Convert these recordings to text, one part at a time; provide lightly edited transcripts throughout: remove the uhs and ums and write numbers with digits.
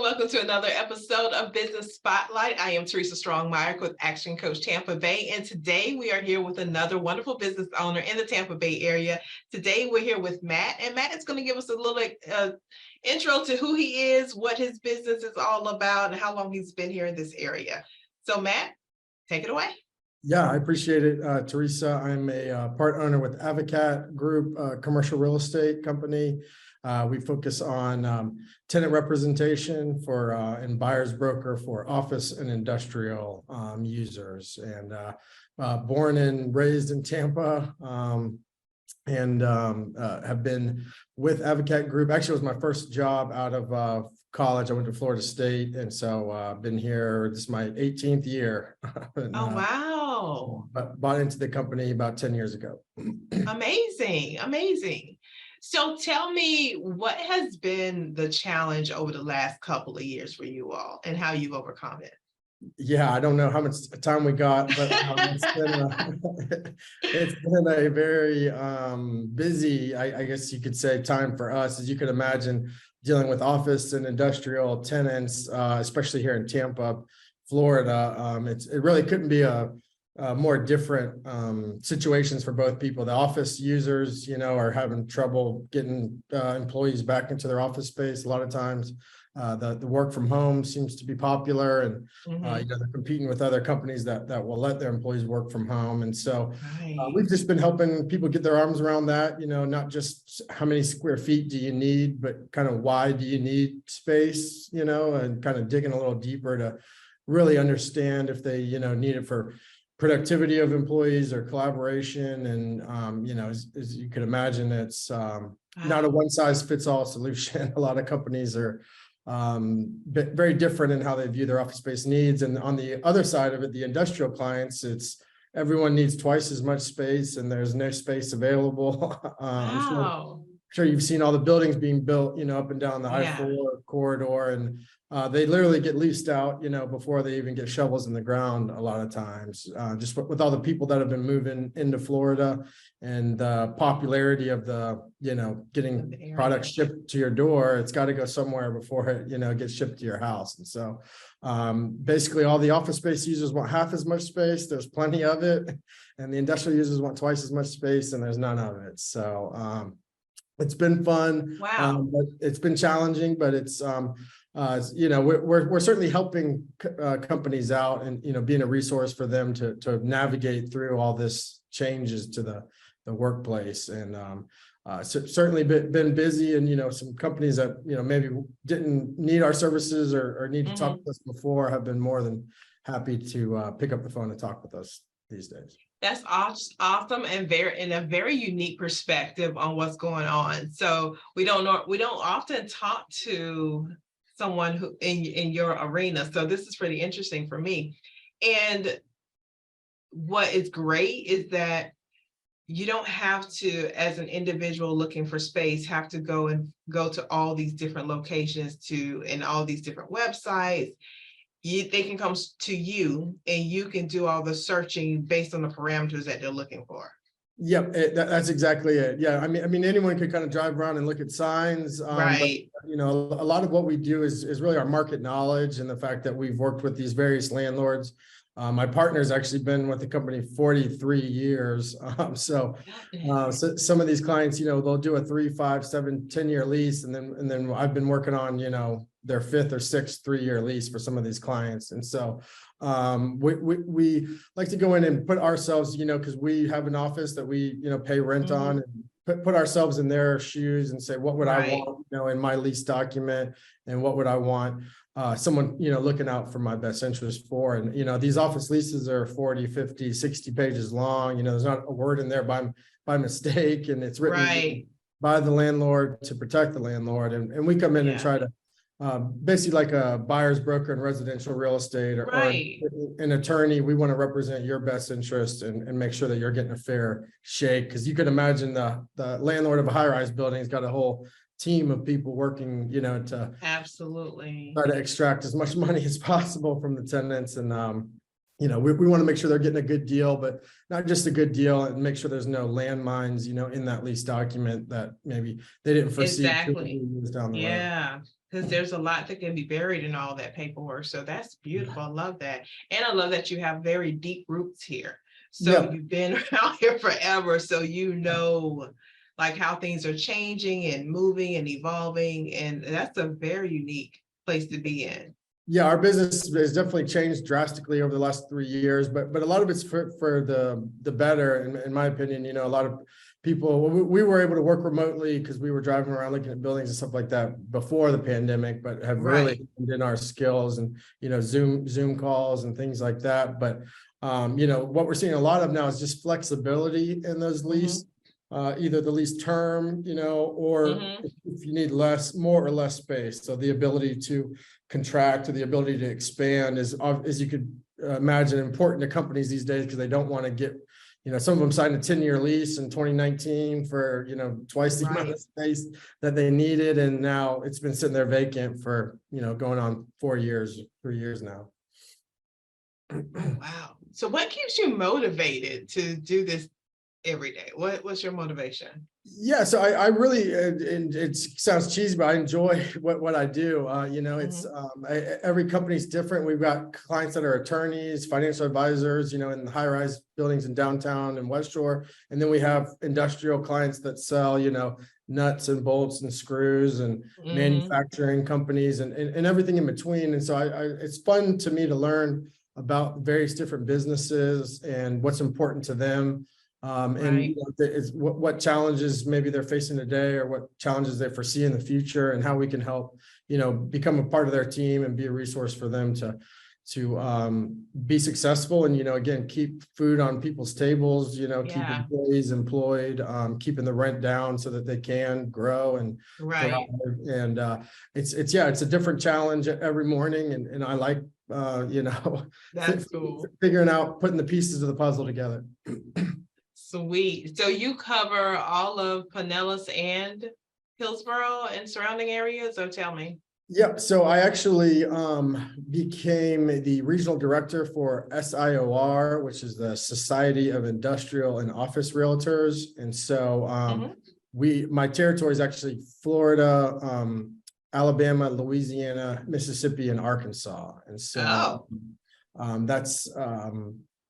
welcome to another episode of Business Spotlight. I am Teresa Myrick with Action Coach Tampa Bay, and today we are here with another wonderful business owner in the Tampa Bay area. Today we're here with Matt, and Matt is going to give us a little intro to who he is, what his business is all about, and how long he's been here in this area. So Matt, take it away. Yeah, I appreciate it, Teresa. I'm a part owner with Avocat Group, a commercial real estate company. We focus on tenant representation for and buyer's broker for office and industrial users. And born and raised in Tampa, and have been with Avocat Group. Actually, it was my first job out of college. I went to Florida State, and so I've been here. This is my 18th year. And, Oh, wow. Bought into the company about 10 years ago. Amazing, amazing. So tell me, what has been the challenge over the last couple of years for you all and how you've overcome it? Yeah, I don't know how much time we got, but it's been a very busy, I guess you could say, time for us. As you could imagine, dealing with office and industrial tenants, especially here in Tampa, Florida. It really couldn't be a more different situations for both people. The office users, are having trouble getting employees back into their office space. A lot of times, the work from home seems to be popular, and they're competing with other companies that will let their employees work from home. And so we've just been helping people get their arms around that. Not just how many square feet do you need, but kind of why do you need space, and kind of digging a little deeper to really understand if they, need it for productivity of employees or collaboration. And, as you can imagine, it's not a one size fits all solution. A lot of companies are very different in how they view their office space needs. And on the other side of it, the industrial clients, it's everyone needs twice as much space and there's no space available. Wow. I'm sure you've seen all the buildings being built, up and down the I-4 corridor, and they literally get leased out, before they even get shovels in the ground a lot of times. Just with all the people that have been moving into Florida and the popularity of the, getting products shipped to your door, it's got to go somewhere before it, gets shipped to your house. And so basically all the office space users want half as much space. There's plenty of it. And the industrial users want twice as much space, and there's none of it. So it's been fun. Wow. But it's been challenging, but it's we're certainly helping companies out, and being a resource for them to navigate through all this changes to the workplace. And certainly been busy, and some companies that maybe didn't need our services or need to talk with us before have been more than happy to pick up the phone and talk with us these days. That's awesome, and a very unique perspective on what's going on. So we don't often talk to someone who in your arena. So this is pretty interesting for me. And what is great is that you don't have to, as an individual looking for space, have to go to all these different locations and all these different websites. They can come to you and you can do all the searching based on the parameters that they're looking for. Yep, that's exactly it. Yeah, I mean, anyone could kind of drive around and look at signs. Right. But, a lot of what we do is really our market knowledge and the fact that we've worked with these various landlords. My partner's actually been with the company 43 years. So some of these clients, they'll do a 3, 5, 7, 10-year lease. And then I've been working on, their 5th or 6th 3-year lease for some of these clients. And so we like to go in and put ourselves, because we have an office that we, pay rent on, and put ourselves in their shoes and say, what would I want, in my lease document, and what would I want someone, looking out for my best interest for. And, these office leases are 40, 50, 60 pages long. There's not a word in there by mistake, and it's written by the landlord to protect the landlord. And we come in and try to basically like a buyer's broker in residential real estate or an attorney. We want to represent your best interest and make sure that you're getting a fair shake, because you can imagine the landlord of a high-rise building has got a whole team of people working, to absolutely try to extract as much money as possible from the tenants. And we want to make sure they're getting a good deal, but not just a good deal, and make sure there's no landmines, in that lease document that maybe they didn't foresee. Exactly. Years down the road. because there's a lot that can be buried in all that paperwork. So that's beautiful. I love that. And I love that you have very deep roots here. So Yeah. you've been around here forever. So you know like how things are changing and moving and evolving. And that's a very unique place to be in. Yeah, our business has definitely changed drastically over the last 3 years, but a lot of it's for the better, in my opinion. You know, a lot of people, we were able to work remotely because we were driving around looking at buildings and stuff like that before the pandemic, but have really Right. honed in our skills and, you know, Zoom calls and things like that. But you know, what we're seeing a lot of now is just flexibility in those lease. Either the lease term, you know, or if you need more or less space. So the ability to contract or the ability to expand is, as you could imagine, important to companies these days, because they don't want to get, you know, some of them signed a 10-year lease in 2019 for, you know, twice the amount of space that they needed. And now it's been sitting there vacant for, you know, going on 3 years now. Oh, wow. So what keeps you motivated to do this every day? What's your motivation? Yeah, so I really, and it sounds cheesy, but I enjoy what I do. You know, it's every company's different. We've got clients that are attorneys, financial advisors, you know, in the high-rise buildings in downtown and West Shore, and then we have industrial clients that sell, you know, nuts and bolts and screws, and manufacturing companies, and everything in between. And so it's fun to me to learn about various different businesses and what's important to them. And you know, is what challenges maybe they're facing today, or what challenges they foresee in the future, and how we can help, you know, become a part of their team and be a resource for them to be successful. And, you know, again, keep food on people's tables, you know, keep employees employed, keeping the rent down so that they can grow and thrive. And it's a different challenge every morning, and I like you know, That's cool. figuring out, putting the pieces of the puzzle together. Sweet. So you cover all of Pinellas and Hillsborough and surrounding areas, or tell me? Yep. So I actually became the regional director for SIOR, which is the Society of Industrial and Office Realtors. And so my territory is actually Florida, Alabama, Louisiana, Mississippi, and Arkansas. And so that's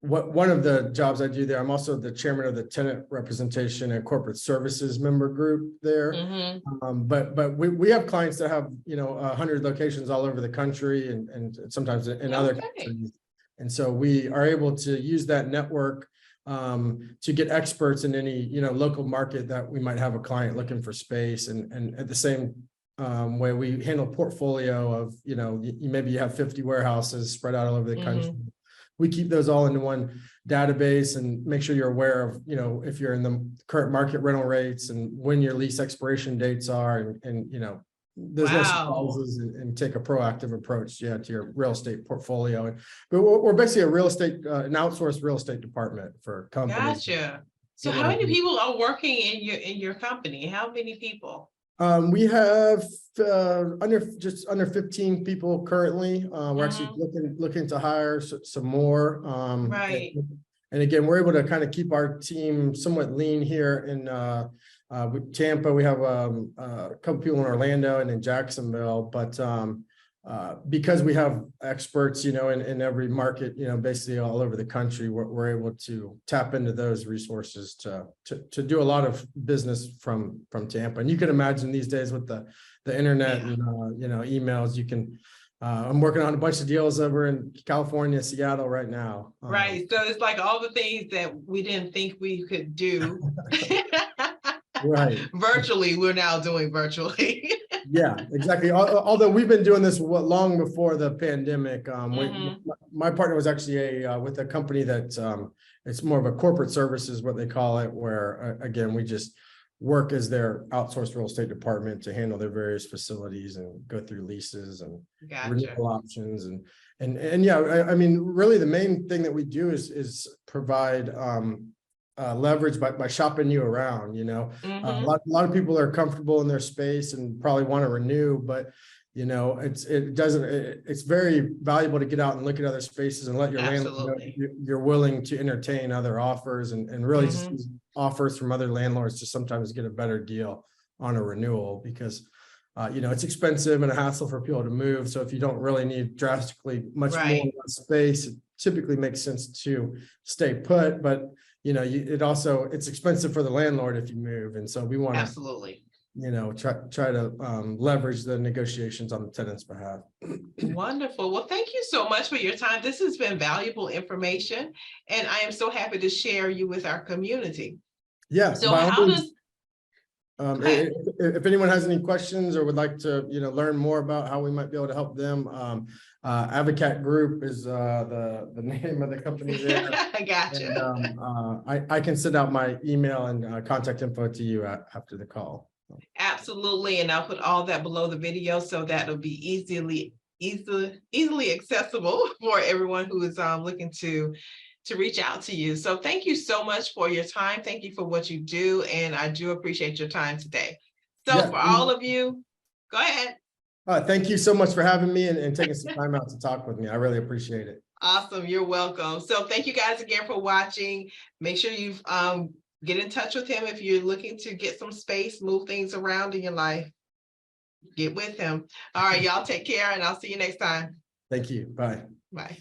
one of the jobs I do there. I'm also the chairman of the tenant representation and corporate services member group there. But we have clients that have, you know, 100 locations all over the country, and sometimes in other countries. And so we are able to use that network to get experts in any, you know, local market that we might have a client looking for space. And at the same way, we handle portfolio of, you know, maybe you have 50 warehouses spread out all over the country. We keep those all into one database and make sure you're aware of, you know, if you're in the current market rental rates and when your lease expiration dates are, and you know, there's no surprises, and take a proactive approach, to your real estate portfolio. But we're basically an outsourced real estate department for companies. Gotcha. So how many people are working in your company? How many people? We have just under 15 people currently. We're actually looking to hire some more. And again, we're able to kind of keep our team somewhat lean here in Tampa. We have a couple people in Orlando and in Jacksonville, but because we have experts, you know, in every market, you know, basically all over the country, we're able to tap into those resources to do a lot of business from Tampa. And you can imagine these days with the internet and you know, emails, you can. I'm working on a bunch of deals over in California, Seattle right now. So it's like all the things that we didn't think we could do. Virtually, we're now doing virtually. Yeah, exactly. Although we've been doing this long before the pandemic. My partner was actually with a company that it's more of a corporate services, what they call it, where again, we just work as their outsourced real estate department to handle their various facilities and go through leases and renewal options. And yeah, I mean, really the main thing that we do is provide leverage by shopping you around. You know, a lot of people are comfortable in their space and probably want to renew, but you know, it's very valuable to get out and look at other spaces and let your landlord know you're willing to entertain other offers, and really just use offers from other landlords to sometimes get a better deal on a renewal, because It's expensive and a hassle for people to move. So if you don't really need drastically much more Right. space, it typically makes sense to stay put. But it's expensive for the landlord if you move, and so we want to Absolutely. try to leverage the negotiations on the tenant's behalf. Wonderful. Well, thank you so much for your time. This has been valuable information, and I am so happy to share you with our community. Yeah, So by all how means, does, okay, if anyone has any questions or would like to, learn more about how we might be able to help them, Avocat Group is the name of the company there. I got you. And I can send out my email and contact info to you after the call. Absolutely, and I'll put all that below the video so that'll be easily accessible for everyone who is looking to reach out to you. So thank you so much for your time. Thank you for what you do, and I do appreciate your time today. So Yeah. for all of you, go ahead. Thank you so much for having me and taking some time out to talk with me. I really appreciate it. Awesome, you're welcome. So thank you guys again for watching. Make sure you get in touch with him if you're looking to get some space, move things around in your life. Get with him. All right, y'all take care, and I'll see you next time. Thank you. Bye. Bye.